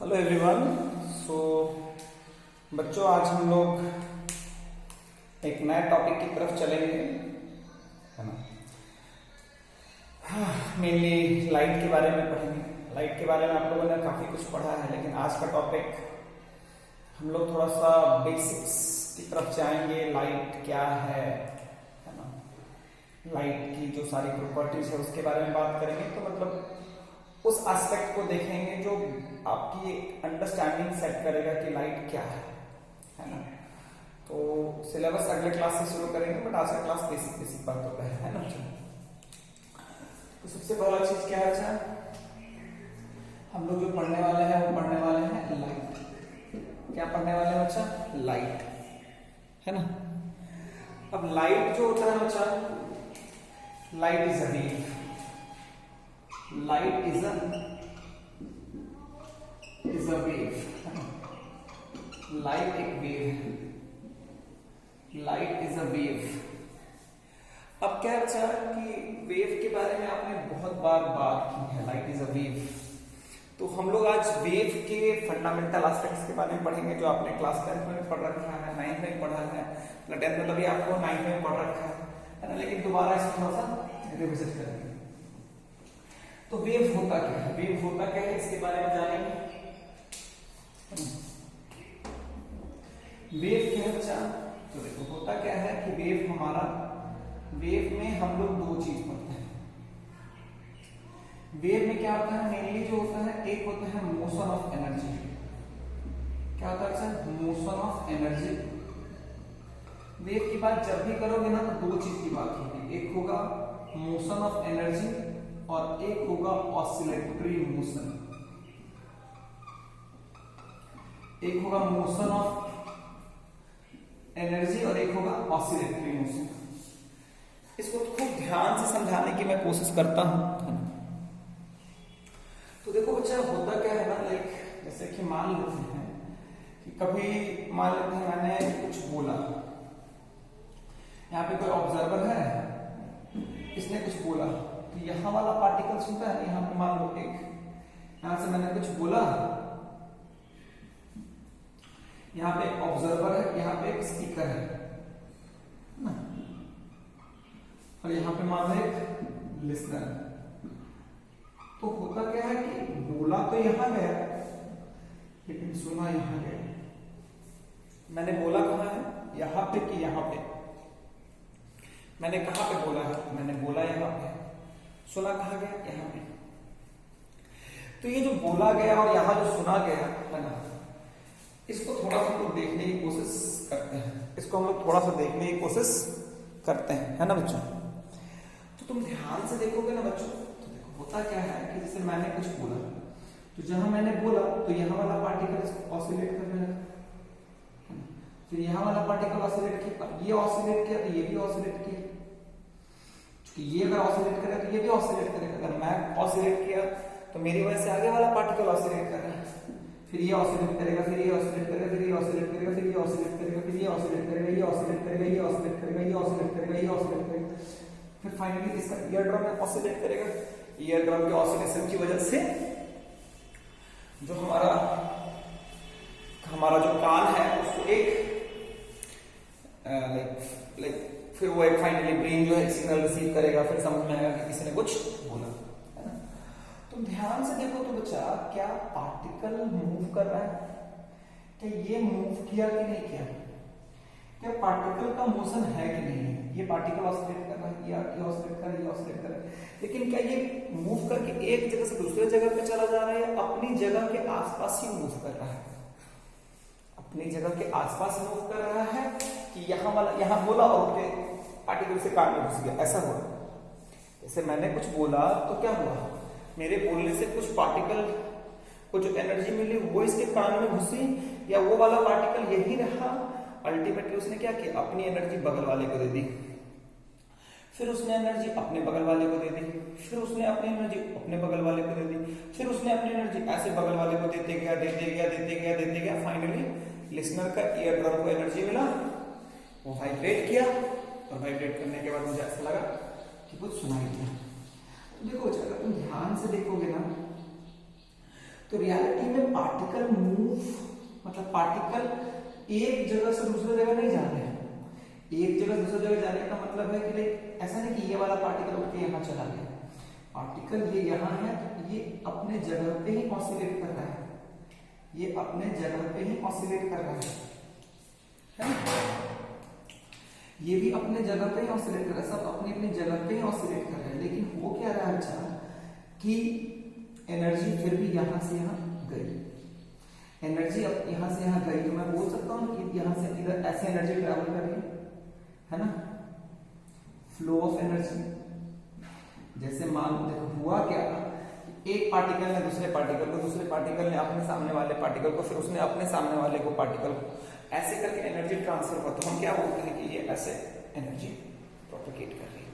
Hello everyone. सो बच्चों, आज हम लोग एक नए टॉपिक की तरफ चलेंगे, है ना। मेनली लाइट के बारे में पढ़ेंगे। लाइट के बारे में आप लोगों ने काफ़ी कुछ पढ़ा है, लेकिन आज का टॉपिक हम लोग थोड़ा सा बेसिक्स की तरफ जाएंगे। लाइट क्या है ना। लाइट की जो सारी प्रॉपर्टीज है उसके बारे में बात करेंगे। तो मतलब उस एस्पेक्ट को देखेंगे जो आपकी अंडरस्टैंडिंग सेट करेगा कि लाइट क्या है ना। तो सिलेबस अगले क्लास से शुरू करेंगे, बट आज का क्लास बेसिक बेसिक बातों पे है ना। तो सबसे पहला चीज क्या है अच्छा, हम लोग जो पढ़ने वाले हैं वो पढ़ने वाले हैं लाइट। क्या पढ़ने वाले हैं बच्चा? लाइट, है ना। अब लाइट जो होता है बच्चा, light is a wave. Light is a wave. Light एक वेव है। Light is a wave. अब क्या बचा कि वेव के बारे में आपने बहुत बार बात की है। Light is a wave. तो हम लोग आज वेव के फंडामेंटल एस्पेक्ट्स के बारे में पढ़ेंगे, जो आपने क्लास 10 में पढ़ रखा है, 9th में पढ़ा है। 10th मतलब ये आपको 9th में पढ़ रखा है ना। लेकिन दोबारा इसको थोड़ा सा रिविजिट करेंगे। तो वेव होता क्या है? वेव होता क्या है इसके बारे में जानेंगे। वेव क्या है बच्चा? तो देखो होता क्या है कि वेव हमारा, वेव में हम लोग दो चीज पढ़ते हैं। वेव में क्या होता है? मेनली जो होता है, एक होता है मोशन ऑफ एनर्जी। क्या होता है बच्चा? Motion of energy. वेव की बात जब भी करोगे ना तो दो चीज की बात होगी। एक होगा मोशन ऑफ एनर्जी और एक होगा ऑसिलेटरी मोशन। एक होगा मोशन ऑफ एनर्जी और एक होगा ऑसिलेटरी मोशन। इसको खूब ध्यान से समझाने की मैं कोशिश करता हूं। तो देखो बच्चा, होता क्या है ना, लाइक जैसे कि मान लेते हैं कि कभी मान लेते हैं मैंने कुछ बोला, यहां पे कोई ऑब्जर्वर है, इसने कुछ बोला, तो यहां वाला पार्टिकल सुनता है। यहां पे मान लो एक, यहां से मैंने कुछ बोला, यहां पे एक ऑब्जर्वर है, यहां पे एक स्पीकर है ना, और यहां पे मान लो एक लिसनर है। तो होता क्या है कि बोला तो यहां गया, लेकिन सुना यहां गया। मैंने बोला कहां है? यहां पे कि यहां पे? मैंने कहां पे बोला है? मैंने बोला यहां पे। सुना कहां गया? यहां पे। तो ये जो बोला गया और यहां जो सुना गया है ना, इसको थोड़ा सा हम लोग देखने की कोशिश करते हैं। इसको हम लोग थोड़ा सा देखने की कोशिश करते हैं, है ना बच्चों। तो तुम ध्यान से देखोगे ना बच्चों, तो देखो होता क्या है कि जैसे मैंने कुछ बोला, तो जहां मैंने बोला तो यहां वाला पार्टिकल ऑसिलेट करने लगा, फिर यहां वाला पार्टिकल ऑसिलेट किया, ये ऑसिलेट किया तो ये भी ऑसिलेट किया। ये अगर ऑसिलेट करे तो ये भी ऑसिलेट करेगा। अगर मैं ऑसिलेट किया तो मेरी वजह से आगे वाला पार्टिकल ऑसिलेट कर रहा है, फिर ये ऑसिलेट करेगा, फिर ये ऑसिलेट करेगा, फिर ये ऑसिलेट करेगा, फिर ये ऑसिलेट करेगा, फिर ये ऑसिलेट करेगा, ये ऑसिलेट करेगा, ये ऑसिलेट करेगा, ये ऑसिलेट करेगा, ये ऑसिलेट करेगा, फिर फाइनली इसका ईयर ड्रम में ऑसिलेट करेगा। ईयर ड्रम के ऑसिलेशन की वजह से जो हमारा जो कान है उसको एक लाइक फिर वो एक फाइनली ब्रेन जो है सिग्नल रिसीव करेगा, फिर समझ में आएगा कि किसी ने कुछ बोला, है ना। तो ध्यान से देखो तो बच्चा, क्या पार्टिकल मूव कर रहा है? क्या ये मूव किया कि नहीं किया? क्या पार्टिकल का मोशन है कि नहीं है? ये पार्टिकल ऑसिलेट कर रहा है, ये ऑसिलेट कर रहा है, ये ऑसिलेट कर रहा है, लेकिन क्या ये मूव करके एक जगह से दूसरे जगह पे चला जा रहा है या अपनी जगह के आसपास ही मूव कर रहा है? अपनी जगह के आसपास मूव कर रहा है कि यहां वाला यहां बोला और उसके पार्टिकल से कान में घुस गया, ऐसा हुआ? जैसे मैंने कुछ बोला तो क्या हुआ, मेरे बोलने से कुछ पार्टिकल को जो एनर्जी मिली वो इसके कान में घुसी, या वो वाला पार्टिकल यही रहा, अल्टीमेटली उसने क्या किया? अपनी एनर्जी बगल वाले को दे दी, फिर उसने एनर्जी अपने बगल वाले को दे दी, फिर उसने अपनी एनर्जी अपने बगल वाले को दे दी, फिर उसने अपनी एनर्जी ऐसे बगल वाले को देते गया, देते गया, देते गया, देते गया। फाइनली लिसनर का ईयर ड्रम को एनर्जी मिला, वो वाइब्रेट किया, और वाइब्रेट करने के बाद मुझे ऐसा लगा कि कुछ सुनाई दिया। तो देखो अगर तुम ध्यान से देखोगे ना, तो रियलिटी में पार्टिकल मूव, मतलब पार्टिकल एक जगह से दूसरी जगह नहीं जा रहे हैं। एक जगह दूसरी जगह जाने का मतलब है कि ऐसा नहीं कि ये वाला पार्टिकल उठ के यहाँ चला गया। पार्टिकल ये यहाँ है, ये अपने जगह पे ही ऑसिलेट कर रहा है, ये अपने जगह पे ही ऑसिलेट कर रहा है ना? ये भी अपने जगह पे ही ऑसिलेट कर रहा है, सब अपनी अपनी जगह पे ही ऑसिलेट कर रहे हैं। लेकिन हो क्या रहा है अच्छा कि एनर्जी फिर भी यहां से यहां गई, एनर्जी अब यहां से यहां गई, तो मैं बोल सकता हूं कि यहां से इधर ऐसे एनर्जी ट्रैवल कर रही है ना, फ्लो ऑफ एनर्जी। जैसे मान देखो हुआ क्या, एक पार्टिकल ने दूसरे पार्टिकल को, दूसरे पार्टिकल ने अपने सामने वाले पार्टिकल को, फिर उसने अपने सामने वाले को पार्टिकल को, ऐसे करके एनर्जी ट्रांसफर हुआ। तो हम क्या बोलते हैं कि ये ऐसे एनर्जी प्रोपेगेट कर रही है।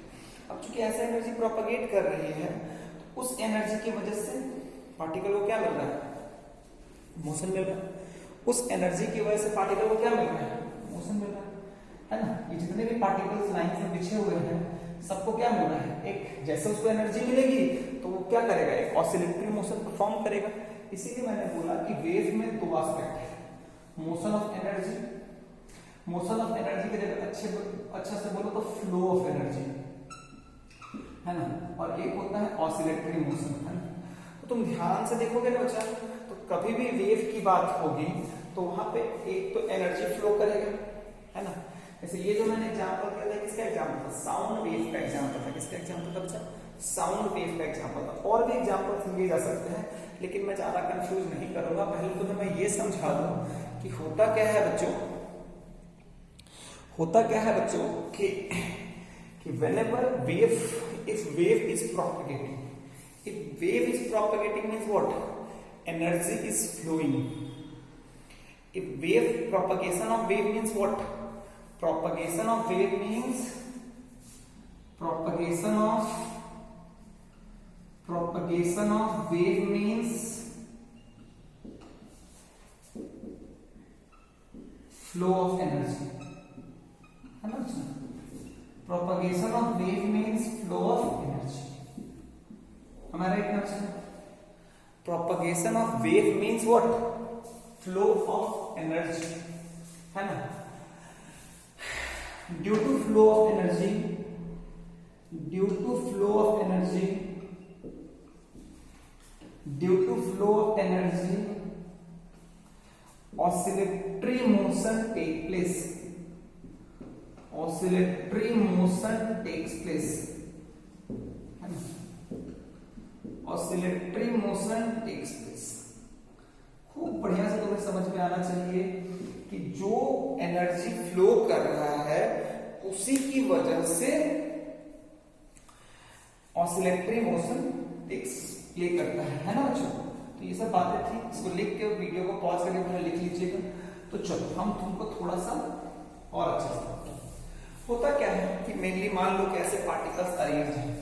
अब चूंकि ऐसे एनर्जी प्रोपेगेट कर रही है, तो उस एनर्जी की वजह से पार्टिकल को क्या मिल रहा है, मोशन मिल रहा है। उस एनर्जी की वजह से पार्टिकल को क्या मिल रहा है, मोशन मिल रहा है ना। ये जितने भी पार्टिकल्स लाइन से बिछे हुए हैं, सबको क्या मिल रहा है, एक जैसे उसको एनर्जी मिलेगी तो वो क्या करेगा, एक ऑसिलेटरी मोशन परफॉर्म करेगा। इसीलिए मैंने बोला कि वेव में दो एस्पेक्ट है, motion of energy, motion of energy की जगह अच्छा से बोलो तो फ्लो ऑफ एनर्जी है ना, और एक होता है ऑसिलेटरी मोशन, है ना। तो तुम ध्यान से देखोगे ना बच्चा, तो कभी भी वेव की बात होगी तो वहां पे एक तो एनर्जी फ्लो करेगा, है ना। जैसे ये जो मैंने एग्जांपल दिया था, किसका एग्जांपल था, साउंड वेव का एग्जांपल था। किसका एग्जांपल था बच्चा, साउंड वेव का एग्जांपल था। और भी एग्जांपल लिए जा सकते हैं, लेकिन मैं ज्यादा कंफ्यूज नहीं करूंगा। पहले तो मैं ये समझा दूं कि होता क्या है बच्चों, होता क्या है बच्चों कि whenever wave, if wave is propagating, if wave is propagating means what, energy is flowing. If wave, propagation of wave means what, propagation of wave means propagation of wave means flow of energy, है ना। Propagation of wave means flow of energy, हमारा एक नाम propagation of wave means what, flow of energy, है ना। Due to flow of energy, due to flow of energy, due to flow of energy oscillatory motion take place, oscillatory motion takes place, है ना, oscillatory motion takes place। खूब बढ़िया से तुम्हें समझ में आना चाहिए कि जो एनर्जी फ्लो कर रहा है उसी की वजह से ऑसिलेटरी मोशन टेक्स प्ले करता है ना बच्चों। तो ये सब बातें थी, इसको लिख के वीडियो को पॉज करके पहले लिख लीजिएगा। तो चलो हम तुमको थोड़ा सा और अच्छा से, होता क्या है कि मेनली मान लो कि ऐसे पार्टिकल्स अरेंज हैं,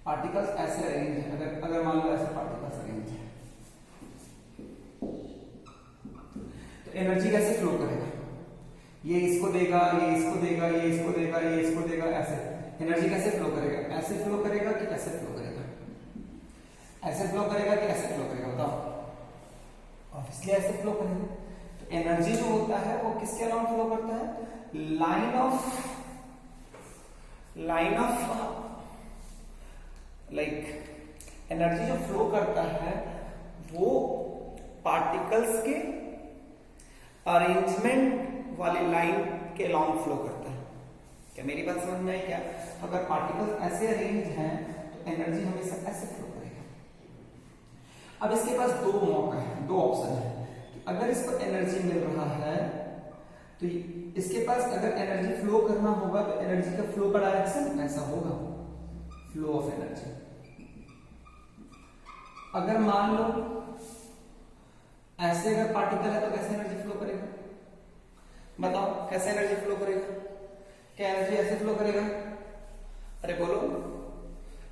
पार्टिकल्स ऐसे अरेंज हैं, अगर मान लो ऐसे पार्टिकल्स अरेंज हैं, तो एनर्जी कैसे फ्लो करेगा, ये इसको देगा, ये इसको देगा, ये इसको देगा, ये इसको देगा, ऐसे एनर्जी कैसे फ्लो करेगा, ऐसे फ्लो करेगा कि ऐसे फ्लो करेगा, ऐसे फ्लो करेगा कि ऐसे फ्लो करेगा, बताओ। ऑब्वियसली ऐसे फ्लो करेगा। तो एनर्जी जो होता है वो किसके अराउंड फ्लो करता है, लाइन ऑफ लाइक एनर्जी जो फ्लो करता है वो पार्टिकल्स के अरेंजमेंट वाली लाइन के अलाउंड फ्लो करता है। क्या मेरी बात समझ में आई क्या? अगर पार्टिकल्स ऐसे अरेंज हैं तो एनर्जी हमेशा ऐसे फ्लो करेगा। अब इसके पास दो मौका है, दो ऑप्शन है कि अगर इसको एनर्जी मिल रहा है तो इसके पास अगर एनर्जी फ्लो करना होगा तो एनर्जी का फ्लो का डायरेक्शन ऐसा होगा, फ्लो ऑफ एनर्जी। अगर मान लो ऐसे अगर पार्टिकल है तो कैसे एनर्जी फ्लो करेगा, बताओ कैसे एनर्जी फ्लो करेगा? क्या एनर्जी ऐसे फ्लो करेगा? अरे बोलो,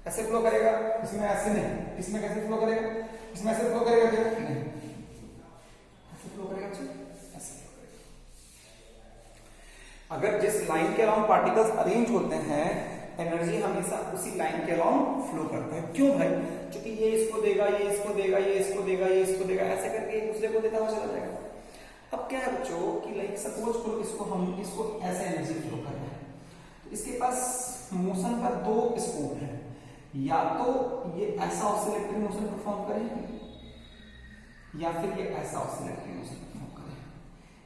ऐसे फ्लो करेगा, इसमें ऐसे नहीं, इसमें कैसे फ्लो करेगा? इसमें ऐसे फ्लो करेगा क्या? नहीं, ऐसे फ्लो करेगा, ऐसे फ्लो करेगा। अगर जिस लाइन के अराउंड पार्टिकल्स अरेंज होते हैं एनर्जी हमेशा उसी लाइन के अलॉन्ग फ्लो करता है। क्यों भाई? क्योंकि ये इसको देगा, ये इसको देगा, ये इसको देगा, ये इसको देगा, ऐसे करके एक दूसरे को देता हुआ चला जाएगा। अब क्या है बच्चों कि लाइक सपोज करो इसको ऐसे एनर्जी फ्लो कर रहा है, तो इसके पास मोशन का दो स्कोप है, या तो ये ऐसा ऑसिलेटरी मोशन परफॉर्म करे या फिर ये ऐसा ऑसिलेटरी मोशन परफॉर्म करे,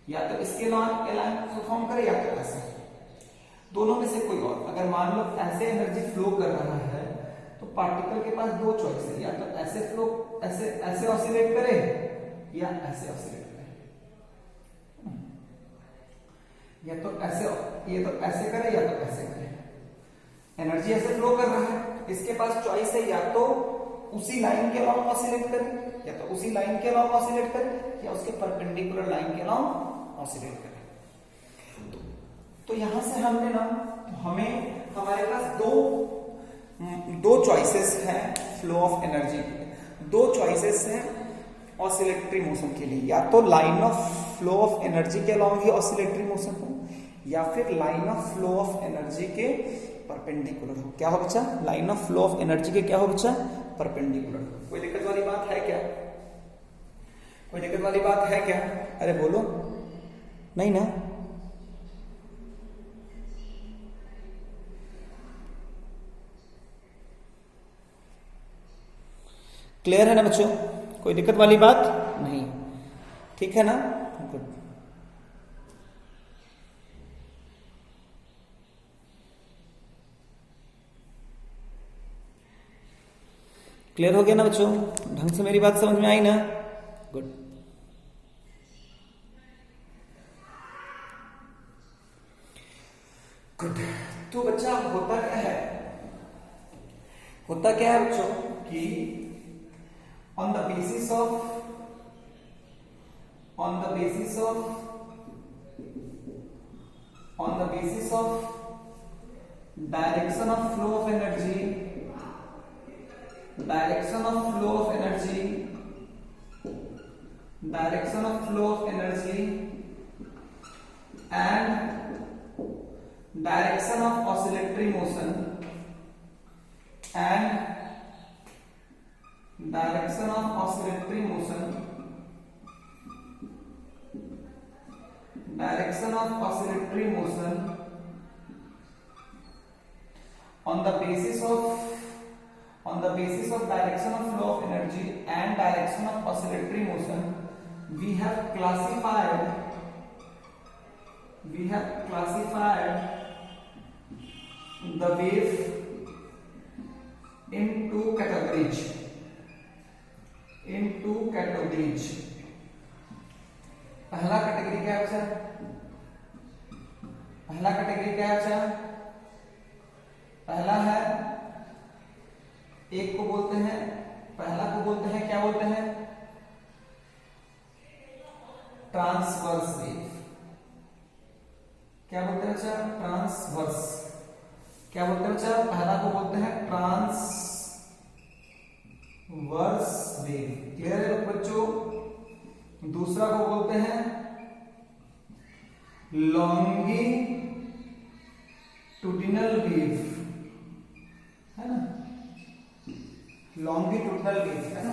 या तो इसके लाइन परफॉर्म करे या तो ऐसा, दोनों में से कोई और। अगर मान लो ऐसे एनर्जी फ्लो कर रहा है तो पार्टिकल के पास दो चॉइस है, या तो ऐसे फ्लो ऐसे ऑसिलेट करे या ऐसे ऑसिलेट करे, या तो ऐसे, ये तो ऐसे करे या तो ऐसे करे। एनर्जी ऐसे फ्लो कर रहा है, इसके पास चॉइस है या तो उसी लाइन के अलॉन्ग ऑसिलेट करे, या तो उसी लाइन के अलॉन्ग ऑसिलेट करे, या उसके परपेंडिकुलर लाइन के अलॉन्ग ऑसिलेट करे। तो यहां से हमने ना, हमारे पास दो चॉइसेस हैं फ्लो ऑफ एनर्जी के, दो चॉइसेस हैं ऑसिलेटरी मोशन के लिए, या तो line of flow of energy के अलॉन्ग ही ऑसिलेटरी मोशन हो, या फिर line of flow of energy के परपेंडिकुलर हो। क्या हो बच्चा? Line of flow of energy के क्या हो बच्चा? परपेंडिकुलर हो। कोई दिक्कत वाली बात है क्या? कोई दिक्कत वाली बात है क्या? अरे बोलो, नहीं ना? क्लियर है ना बच्चों? कोई दिक्कत वाली बात नहीं, ठीक है ना? गुड। क्लियर हो गया ना बच्चों? ढंग से मेरी बात समझ में आई ना? गुड। गुड। तो बच्चा होता क्या है बच्चों कि on the basis of direction of flow of energy and direction of oscillatory motion on the basis of direction of flow of energy and direction of oscillatory motion, we have classified the wave in two categories. पहला category क्या है बच्चा? पहला है, एक को बोलते हैं, क्या बोलते हैं? Transverse wave. क्या बोलते हैं बच्चा? ट्रांसवर्स। क्या बोलते हैं बच्चा? पहला को बोलते हैं ट्रांसवर्स वेव। क्लियर है बच्चों? दूसरा को बोलते हैं लॉन्गिट्यूडिनल वेव, है ना? लॉन्गिट्यूडिनल वेव, है ना?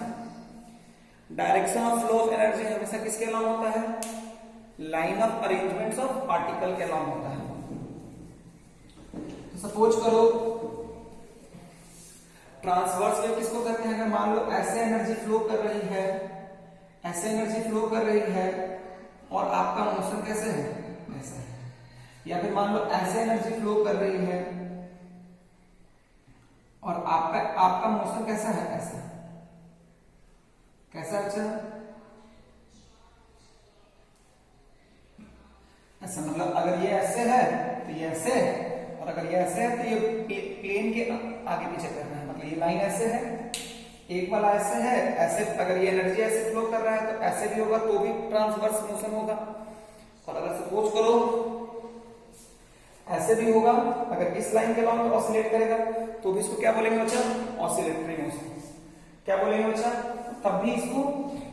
Direction of flow of energy हमेशा किसके अलॉन्ग होता है? Line of arrangements of particle के अलॉन्ग होता है। तो सपोज करो ट्रांसवर्स वेव किसको कहते हैं? अगर मान लो ऐसे एनर्जी फ्लो कर रही है और आपका मोशन कैसे है? ऐसा है। या फिर मान लो ऐसे एनर्जी फ्लो कर रही है और आपका मोशन कैसा है? ऐसा। कैसा अच्छा? ऐसा मतलब अगर ये ऐसे है तो ये ऐसे है, और अगर ये ऐसे है तो ये प्लेन के आगे पीछे करना है। मतलब ये लाइन ऐसे है, एक वाला ऐसे है, ऐसे अगर ये एनर्जी ऐसे फ्लो कर रहा है तो ऐसे भी होगा, तो भी ट्रांसवर्स मोशन होगा। और अगर सपोज करो ऐसे भी होगा, अगर इस लाइन के अलॉन्ग ऑसिलेट करेगा तो भी इसको क्या बोलेंगे बच्चा? Oscillatory motion. क्या बोलेंगे बच्चा? तब भी इसको,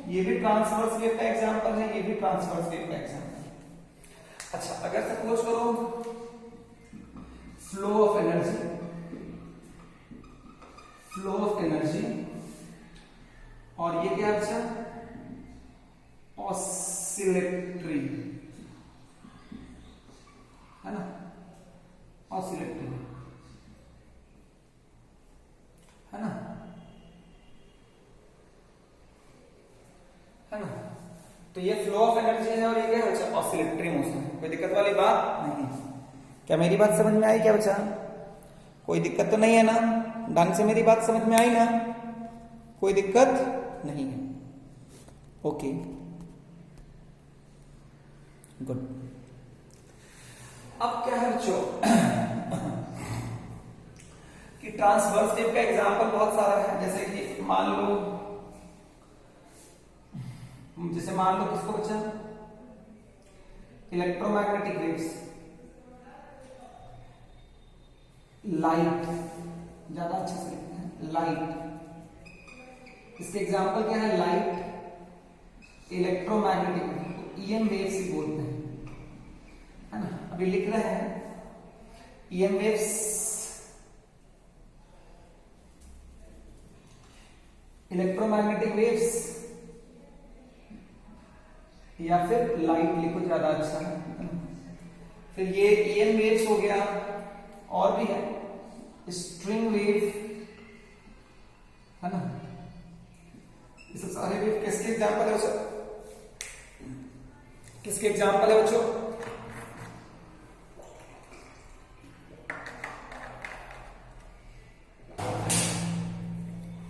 ये भी ट्रांसवर्स वेव का एग्जांपल है, ये भी ट्रांसवर्स वेव का एग्जांपल है। अच्छा, अगर सपोज करो flow of energy flow of energy, और ये क्या बचा, ऑसिलेटरी, है ना, ऑसिलेटरी, है ना, है ना। तो ये फ्लो ऑफ एनर्जी है और ये क्या है, ऑसिलेटरी मोशन। कोई दिक्कत वाली बात नहीं। क्या मेरी बात समझ में आई क्या बच्चा? कोई दिक्कत तो नहीं है ना? ढंग से मेरी बात समझ में आई ना? कोई दिक्कत नहीं है। Okay, good. अब क्या है बच्चों कि ट्रांसवर्स वेव का एग्जांपल बहुत सारा है। जैसे कि मान लो किसको बच्चा, इलेक्ट्रोमैग्नेटिक वेव्स, लाइट, ज्यादा अच्छे से लिखते हैं, लाइट। इसके एग्जांपल क्या है, लाइट, इलेक्ट्रोमैग्नेटिक वेव, तो ईएम वेव्स ही बोलते हैं, है ना। अभी लिख रहे हैं ईएम वेव्स, इलेक्ट्रोमैग्नेटिक वेव्स, या फिर लाइट लिखो, ज्यादा अच्छा है। फिर ये ईएम वेव्स हो गया, और भी है स्ट्रिंग वेव, है ना। ये सब सारे वेव किसके एग्जांपल है बच्चों? किसके एग्जांपल है बच्चों?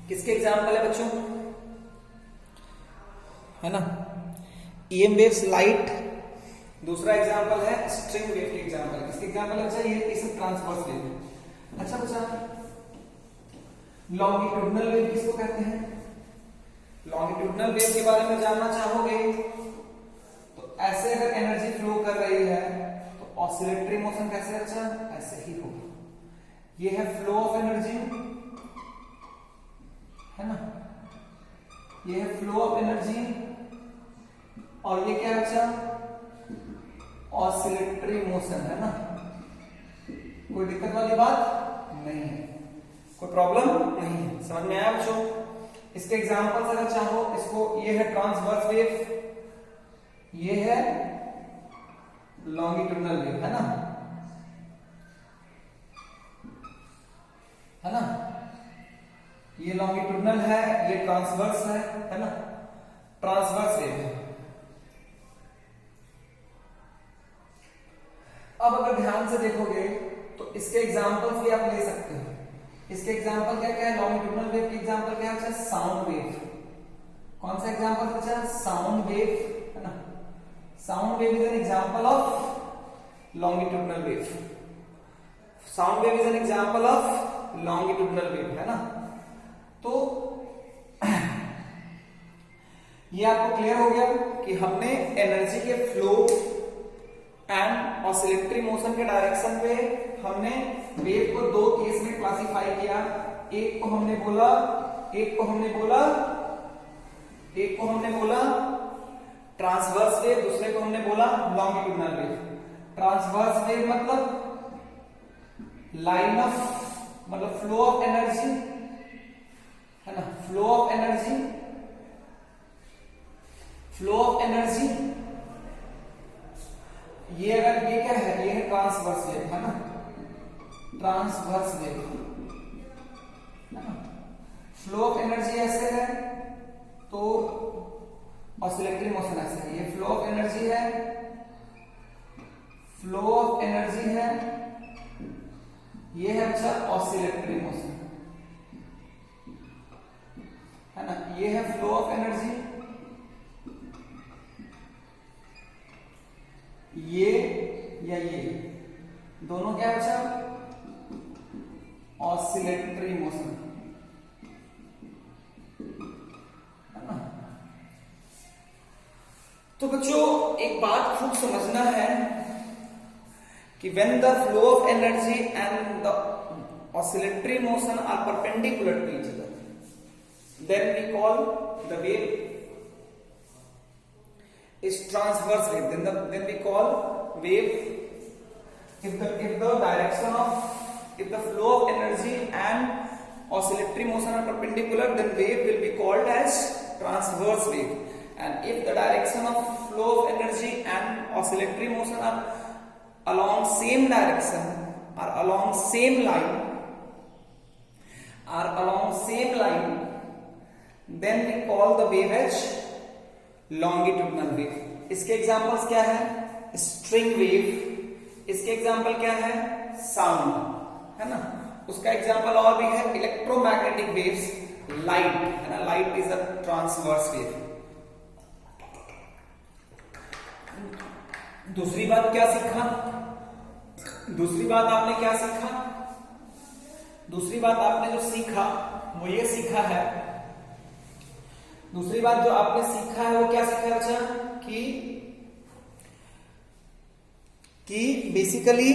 किसके एग्जांपल है बच्चों, है ना। EM waves, light. दूसरा एग्जांपल है स्ट्रिंग वेव के एग्जांपल। किसके एग्जांपल अच्छा, ये सब ट्रांसवर्स वेव। अच्छा बच्चा, लॉन्गिट्यूडनल वेव किसको कहते हैं? लॉन्गिट्यूडनल वेव के बारे में जानना चाहोगे तो ऐसे अगर एनर्जी फ्लो कर रही है तो ऑसिलेटरी मोशन कैसे, अच्छा ऐसे ही होगा। ये है फ्लो ऑफ एनर्जी, है ना, ये है फ्लो ऑफ एनर्जी, और ये क्या है अच्छा, ऑसिलेटरी मोशन, है ना। कोई दिक्कत वाली बात नहीं है, कोई प्रॉब्लम नहीं है, समझ में आया बच्चों? इसके एग्जांपल्स अगर चाहो, इसको, ये है ट्रांसवर्स वेव, ये है लॉन्गिट्यूडनल वेव, है ना, है ना। ये लॉन्गिट्यूडनल है, ये ट्रांसवर्स है ना, ट्रांसवर्स वेव है। अब अगर ध्यान से देखोगे तो इसके एग्जांपल्स भी आप ले सकते हो। इसके एग्जांपल क्या क्या है? लॉन्गिट्यूडनल वेव के एग्जांपल क्या है? Sound wave. कौन सा एग्जांपल बचा? साउंड वेव, है ना। Sound wave is an example of longitudinal wave. Sound wave is an example of longitudinal wave, है ना। तो ये आपको क्लियर हो गया कि हमने एनर्जी के फ्लो एंड ऑसिलेटरी मोशन के डायरेक्शन पे हमने वेव को दो केस में क्लासिफाई किया। एक को हमने बोला ट्रांसवर्स वेव, दूसरे को हमने बोला लॉन्गिट्यूडनल वेव। ट्रांसवर्स वेव मतलब लाइन ऑफ, मतलब फ्लो ऑफ एनर्जी, है ना, फ्लो ऑफ एनर्जी, ये अगर ये क्या है, ये है ट्रांसवर्स वेव, है ना, ट्रांसवर्स वेव, है ना। फ्लो ऑफ एनर्जी ऐसे है तो ऑसिलेटरी मोशन ऐसे है। ये फ्लो ऑफ एनर्जी है, ये है अच्छा ऑसिलेटरी मोशन, है ना। ये है फ्लो ऑफ एनर्जी, ये या ये दोनों क्या बचा? ऑसिलेटरी मोशन, है ना। तो बच्चों एक बात खूब समझना है कि when the flow of energy and the oscillatory motion are perpendicular to each other, then we call the wave is transverse wave. Then we call wave if the flow of energy and oscillatory motion are perpendicular, then wave will be called as transverse wave. And if the direction of flow of energy and oscillatory motion are along same direction, are along same line, then we call the wave as longitudinal wave. इसके examples क्या है? String wave. इसके example क्या है? Sound, है ना. उसका example और भी है इलेक्ट्रोमैग्नेटिक वेव्स, लाइट, है ना. Light is a transverse wave. दूसरी बात क्या सीखा? दूसरी बात आपने क्या सीखा? दूसरी बात आपने जो सीखा वो ये सीखा है. दूसरी बात जो आपने सीखा है वो क्या सीखा है बच्चा? कि बेसिकली